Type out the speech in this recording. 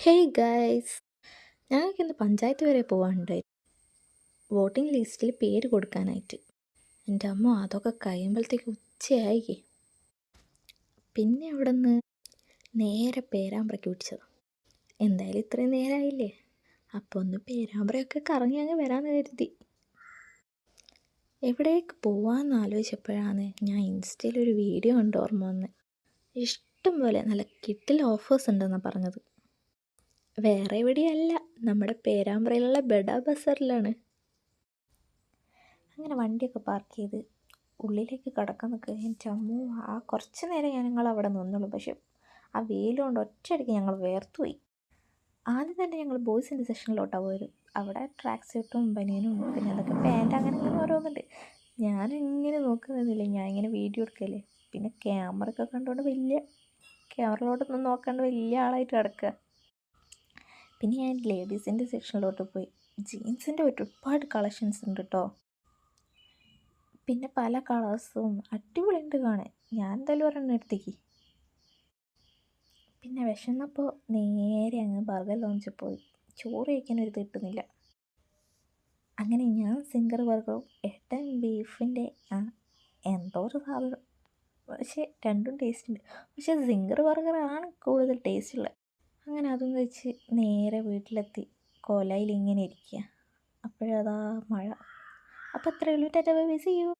Hey guys, ഞങ്ങൾക്കിന്ന് panchayat വരെ പോകാനുണ്ടായി voting ലിസ്റ്റിൽ പേര് കൊടുക്കാനായിട്ട്. എൻ്റെ അമ്മ അതൊക്കെ കഴിയുമ്പോഴത്തേക്ക് ഉച്ചയായി. പിന്നെ അവിടെ നിന്ന് നേരെ പേരാമ്പ്രയ്ക്ക് പിടിച്ചത്. എന്തായാലും ഇത്രയും നേരമായില്ലേ, അപ്പോൾ ഒന്ന് പേരാമ്പ്രയൊക്കെ കറങ്ങി അങ്ങ് വരാമെന്ന് കരുതി. എവിടേക്ക് പോവാമെന്ന് ആലോചിച്ചപ്പോഴാണ് ഞാൻ ഇൻസ്റ്റയിൽ ഒരു വീഡിയോ കണ്ട് ഓർമ്മ വന്നത്. ഇഷ്ടം പോലെ നല്ല കിട്ടിൽ ഓഫേഴ്സ് ഉണ്ടെന്നാണ് പറഞ്ഞത്. വേറെ എവിടെയല്ല, നമ്മുടെ പേരാമ്പ്രയിലുള്ള ബെഡാ ബസാറിലാണ്. അങ്ങനെ വണ്ടിയൊക്കെ പാർക്ക് ചെയ്ത് ഉള്ളിലേക്ക് കടക്കാൻ നിൽക്കുക. എൻ്റെ അമ്മോ, ആ കുറച്ച് നേരം ഞങ്ങൾ അവിടെ നിന്നുള്ളൂ. പക്ഷെ ആ വെയിൽ കൊണ്ട് ഒറ്റയടിക്ക് ഞങ്ങൾ വേർത്തുപോയി. ആദ്യം തന്നെ ഞങ്ങൾ ബോയ്സിൻ്റെ സെക്ഷനിലോട്ടാണ് പോയത്. അവിടെ ട്രാക്ക് സ്യൂട്ടും ബനിയനും പിന്നെ അതൊക്കെ പാൻറ്റ് അങ്ങനെ ഇങ്ങനെ ഓരോന്നുണ്ട്. ഞാനിങ്ങനെ നോക്കുന്നില്ല, ഞാൻ ഇങ്ങനെ വീഡിയോ എടുക്കല്ലേ. പിന്നെ ക്യാമറ ഒക്കെ കണ്ടുകൊണ്ട് ക്യാമറയിലോട്ടൊന്നും നോക്കാണ്ട് വലിയ ആളായിട്ട് കിടക്കുക. പിന്നെ ഞാൻ ലേഡീസിൻ്റെ സെക്ഷനിലോട്ട് പോയി. ജീൻസിൻ്റെ ഒരുപാട് കളക്ഷൻസ് ഉണ്ട് കേട്ടോ. പിന്നെ പല കളേഴ്സും അടിപൊളിയുണ്ട് കാണാൻ. ഞാൻ എന്തായാലും ഒരെണ്ണം എടുത്തേക്ക്. പിന്നെ വിശന്നപ്പോൾ നേരെ അങ്ങ് ബർഗർ ലോഞ്ചിൽ പോയി. ചോറ് കഴിക്കാനൊരു കിട്ടുന്നില്ല. അങ്ങനെ ഞാൻ സിംഗർ ബർഗറും ഏട്ടൻ ബീഫിൻ്റെ എന്തോ ഒരു സാധനം. പക്ഷേ രണ്ടും ടേസ്റ്റ് ഉണ്ട്. പക്ഷേ സിംഗർ ബർഗറാണ് കൂടുതൽ ടേസ്റ്റ് ഉള്ളത്. അങ്ങനെ അതും കഴിച്ച് നേരെ വീട്ടിലെത്തി കോലായിൽ ഇങ്ങനെ ഇരിക്കുക. അപ്പോഴതാ മഴ. അപ്പോൾ അത്രയേ ഉള്ളൂ. Tata bye bye, see U.